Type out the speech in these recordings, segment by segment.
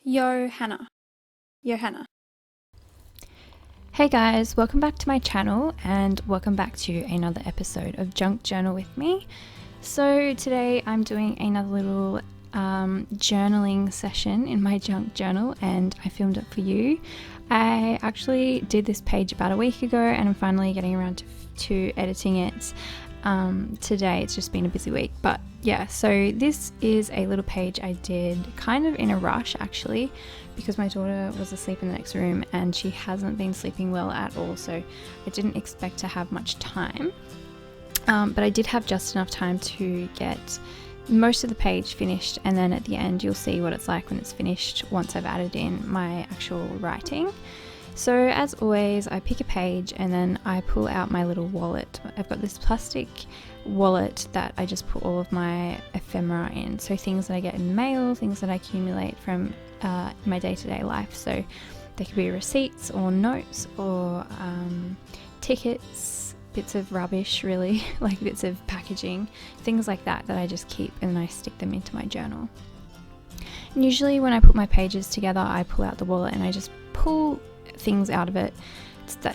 Johanna. Hey guys, welcome back to my channel and welcome back to another episode of Junk Journal with me. So today I'm doing another little journaling session in my junk journal and I filmed it for you. I actually did this page about a week ago and I'm finally getting around to editing it today. It's just been a busy week, but yeah, so this is a little page I did kind of in a rush actually, because my daughter was asleep in the next room and she hasn't been sleeping well at all, so I didn't expect to have much time, but I did have just enough time to get most of the page finished, and then at the end you'll see what it's like when it's finished once I've added in my actual writing. So as always, I pick a page and then I pull out my little wallet. I've got this plastic wallet that I just put all of my ephemera in. So things that I get in the mail, things that I accumulate from my day-to-day life. So they could be receipts or notes or tickets, bits of rubbish really, like bits of packaging, things like that I just keep and then I stick them into my journal. And usually when I put my pages together, I pull out the wallet and I just pull things out of it.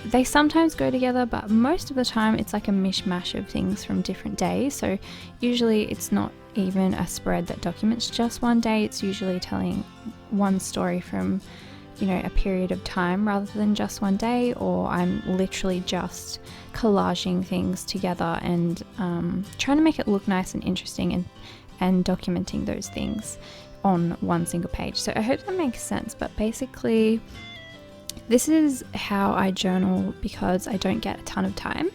They sometimes go together, but most of the time it's like a mishmash of things from different days. So usually it's not even a spread that documents just one day. It's usually telling one story from, a period of time rather than just one day, or I'm literally just collaging things together and trying to make it look nice and interesting and documenting those things on one single page. So I hope that makes sense, but basically this is how I journal because I don't get a ton of time.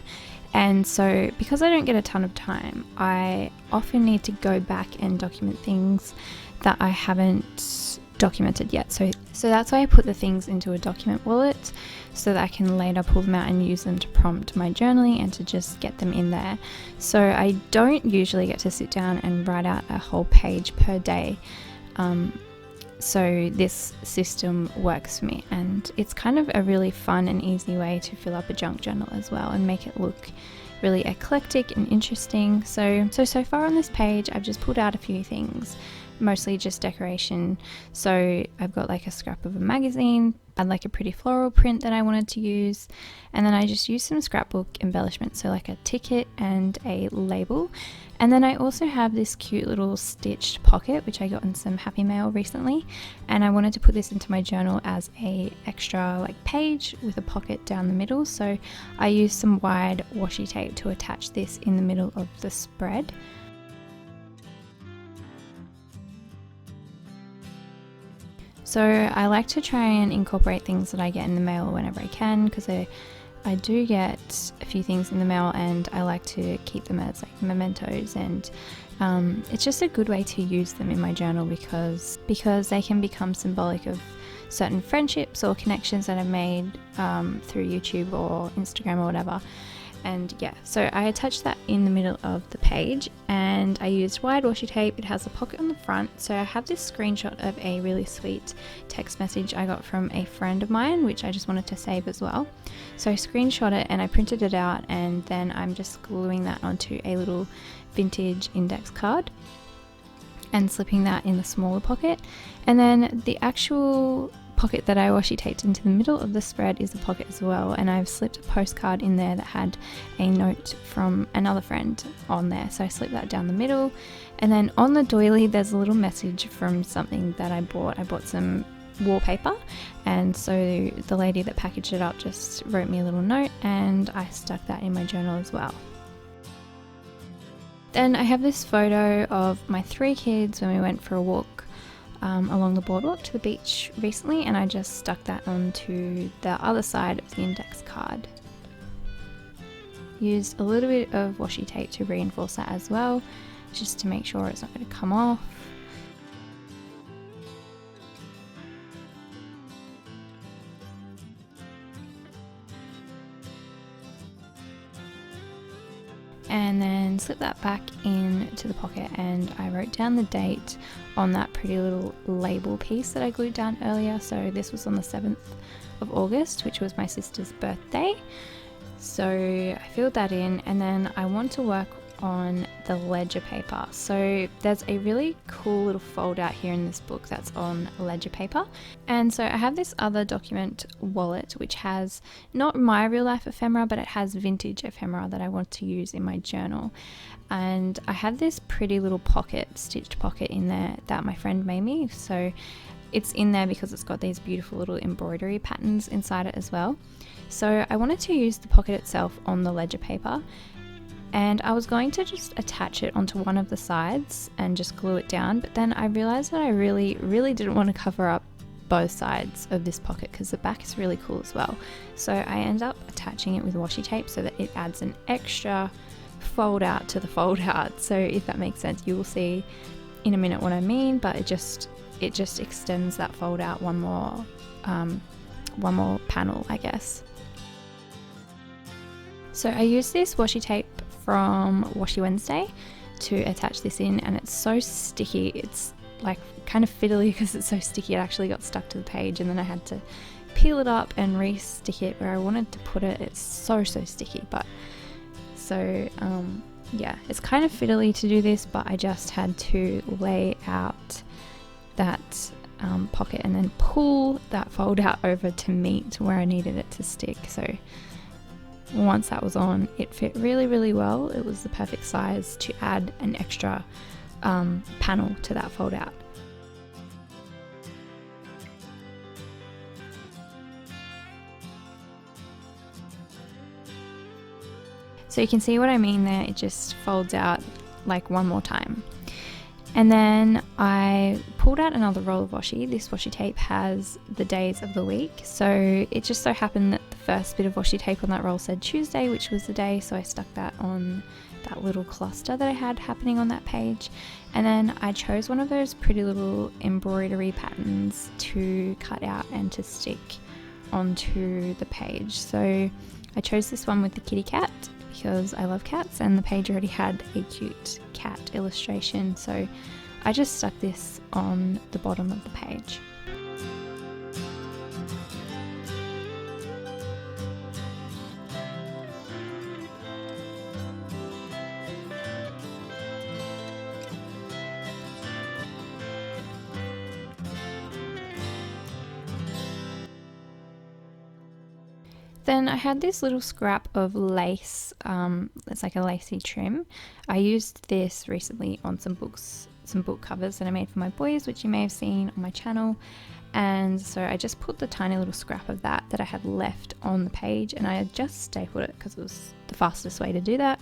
And so because I don't get a ton of time, I often need to go back and document things that I haven't documented yet. So that's why I put the things into a document wallet so that I can later pull them out and use them to prompt my journaling and to just get them in there. So I don't usually get to sit down and write out a whole page per day. So this system works for me, and it's kind of a really fun and easy way to fill up a junk journal as well and make it look really eclectic and interesting. So far on this page I've just pulled out a few things, mostly just decoration. So I've got like a scrap of a magazine, I had like a pretty floral print that I wanted to use, and then I just used some scrapbook embellishments, so like a ticket and a label. And then I also have this cute little stitched pocket which I got in some Happy Mail recently, and I wanted to put this into my journal as a extra like page with a pocket down the middle. So I used some wide washi tape to attach this in the middle of the spread. So I like to try and incorporate things that I get in the mail whenever I can, because I do get a few things in the mail and I like to keep them as like mementos, and it's just a good way to use them in my journal because they can become symbolic of certain friendships or connections that I've made through YouTube or Instagram or whatever. And yeah, so I attached that in the middle of the page and I used wide washi tape. It has a pocket on the front. So I have this screenshot of a really sweet text message I got from a friend of mine, which I just wanted to save as well. So I screenshot it and I printed it out, and then I'm just gluing that onto a little vintage index card and slipping that in the smaller pocket. And then the actual pocket that I washi taped into the middle of the spread is a pocket as well, and I've slipped a postcard in there that had a note from another friend on there, so I slipped that down the middle. And then on the doily there's a little message from something that I bought some wallpaper, and so the lady that packaged it up just wrote me a little note and I stuck that in my journal as well. Then I have this photo of my 3 kids when we went for a walk along the boardwalk to the beach recently, and I just stuck that onto the other side of the index card. Used a little bit of washi tape to reinforce that as well, just to make sure it's not going to come off. And then slip that back into the pocket, and I wrote down the date on that pretty little label piece that I glued down earlier. So this was on the 7th of August, which was my sister's birthday. So I filled that in, and then I want to work on the ledger paper. So there's a really cool little fold out here in this book that's on ledger paper. And so I have this other document wallet which has not my real life ephemera, but it has vintage ephemera that I want to use in my journal. And I have this pretty little pocket, stitched pocket in there that my friend made me. So it's in there because it's got these beautiful little embroidery patterns inside it as well. So I wanted to use the pocket itself on the ledger paper, and I was going to just attach it onto one of the sides and just glue it down, but then I realized that I really didn't want to cover up both sides of this pocket because the back is really cool as well. So I end up attaching it with washi tape so that it adds an extra fold out to the fold out. So if that makes sense, you will see in a minute what I mean, but it just extends that fold out one more panel, I guess. So I use this washi tape from Washi Wednesday to attach this in, and it's so sticky. It's like kind of fiddly because it's so sticky. It actually got stuck to the page, and then I had to peel it up and re-stick it where I wanted to put it. It's so sticky, but so yeah, it's kind of fiddly to do this, but I just had to lay out that pocket and then pull that fold out over to meet where I needed it to stick. So once that was on, it fit really well. It was the perfect size to add an extra panel to that fold out. So you can see what I mean there, it just folds out like one more time. And then I pulled out another roll of washi. This washi tape has the days of the week. So it just so happened that the first bit of washi tape on that roll said Tuesday, which was the day. So I stuck that on that little cluster that I had happening on that page. And then I chose one of those pretty little embroidery patterns to cut out and to stick onto the page. So I chose this one with the kitty cat because I love cats, and the page already had a cute cat illustration, so I just stuck this on the bottom of the page. Then I had this little scrap of lace, it's like a lacy trim. I used this recently on some books, some book covers that I made for my boys, which you may have seen on my channel. And so I just put the tiny little scrap of that I had left on the page, and I just stapled it because it was the fastest way to do that.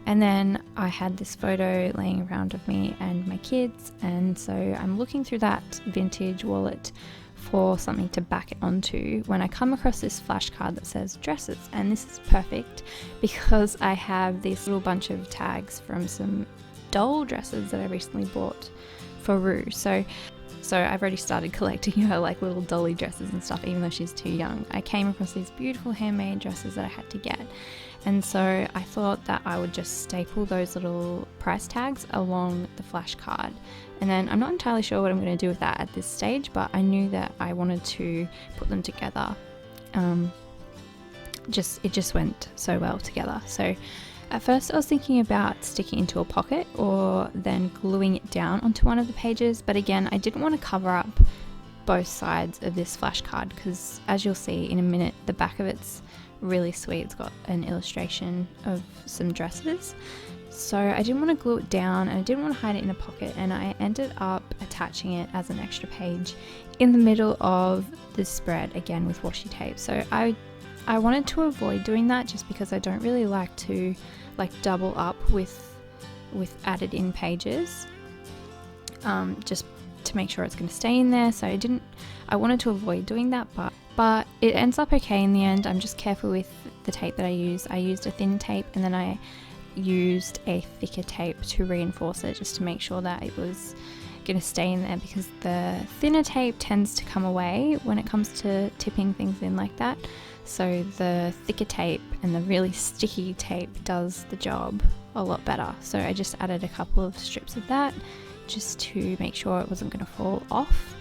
And then I had this photo laying around of me and my kids, and so I'm looking through that vintage wallet for something to back it onto when I come across this flashcard that says dresses. And this is perfect because I have this little bunch of tags from some doll dresses that I recently bought for Rue. So I've already started collecting her like little dolly dresses and stuff, even though she's too young. I came across these beautiful handmade dresses that I had to get, and so I thought that I would just staple those little price tags along the flashcard. And then I'm not entirely sure what I'm going to do with that at this stage, but I knew that I wanted to put them together. It just went so well together. So at first I was thinking about sticking into a pocket or then gluing it down onto one of the pages, but again, I didn't want to cover up both sides of this flashcard because, as you'll see in a minute, the back of it's really sweet. It's got an illustration of some dresses. So I didn't want to glue it down and I didn't want to hide it in a pocket, and I ended up attaching it as an extra page in the middle of the spread, again with washi tape. So I wanted to avoid doing that just because I don't really like to double up with added in pages, just to make sure it's going to stay in there. So I wanted to avoid doing that, but it ends up okay in the end. I'm just careful with the tape that I use. I used a thin tape and then I used a thicker tape to reinforce it, just to make sure that it was going to stay in there, because the thinner tape tends to come away when it comes to tipping things in like that. So the thicker tape and the really sticky tape does the job a lot better. So I just added a couple of strips of that just to make sure it wasn't going to fall off.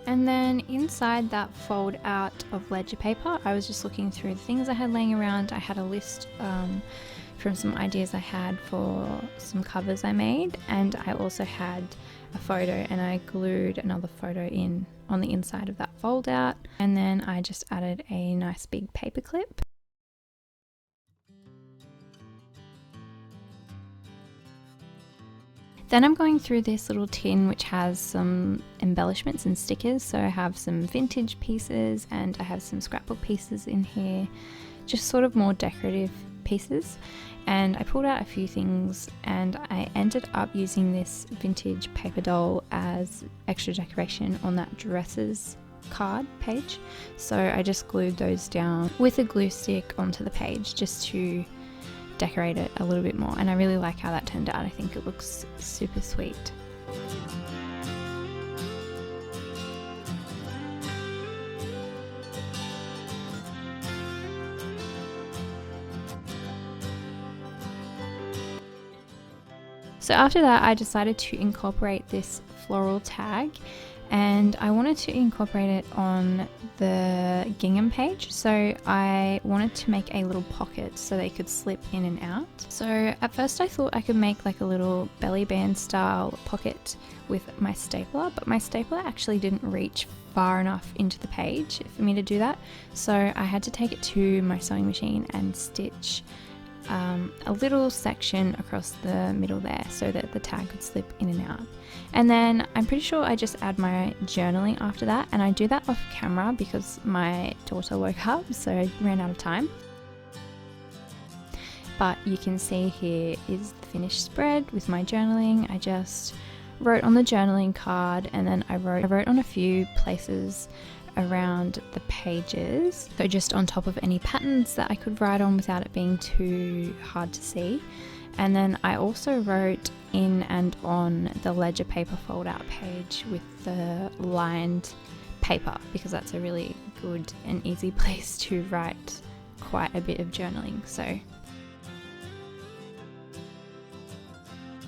And then inside that fold out of ledger paper, I was just looking through the things I had laying around. I had a list from some ideas I had for some covers I made, and I also had a photo, and I glued another photo in on the inside of that fold out, and then I just added a nice big paper clip. Then I'm going through this little tin which has some embellishments and stickers. So I have some vintage pieces and I have some scrapbook pieces in here, just sort of more decorative pieces. And I pulled out a few things and I ended up using this vintage paper doll as extra decoration on that dresses card page. So I just glued those down with a glue stick onto the page just to decorate it a little bit more, and I really like how that turned out. I think it looks super sweet. So after that I decided to incorporate this floral tag, and I wanted to incorporate it on the gingham page. So I wanted to make a little pocket so they could slip in and out. So at first I thought I could make like a little belly band style pocket with my stapler, but my stapler actually didn't reach far enough into the page for me to do that. So I had to take it to my sewing machine and stitch a little section across the middle there so that the tag could slip in and out. And then I'm pretty sure I just add my journaling after that, and I do that off camera because my daughter woke up, so I ran out of time. But you can see here is the finished spread with my journaling. I just wrote on the journaling card, and then I wrote on a few places around the pages, so just on top of any patterns that I could write on without it being too hard to see. And then I also wrote in and on the ledger paper fold out page with the lined paper, because that's a really good and easy place to write quite a bit of journaling. So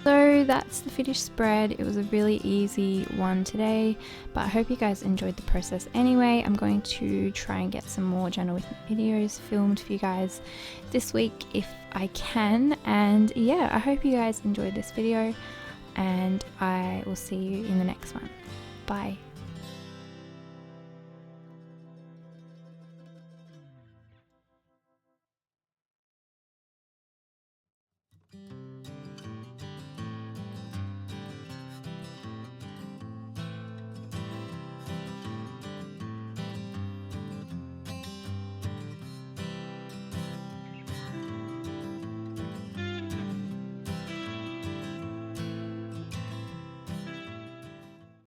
that's the finished spread. It was a really easy one today, but I hope you guys enjoyed the process anyway. I'm going to try and get some more journal with me videos filmed for you guys this week if I can. And yeah, I hope you guys enjoyed this video, and I will see you in the next one. Bye.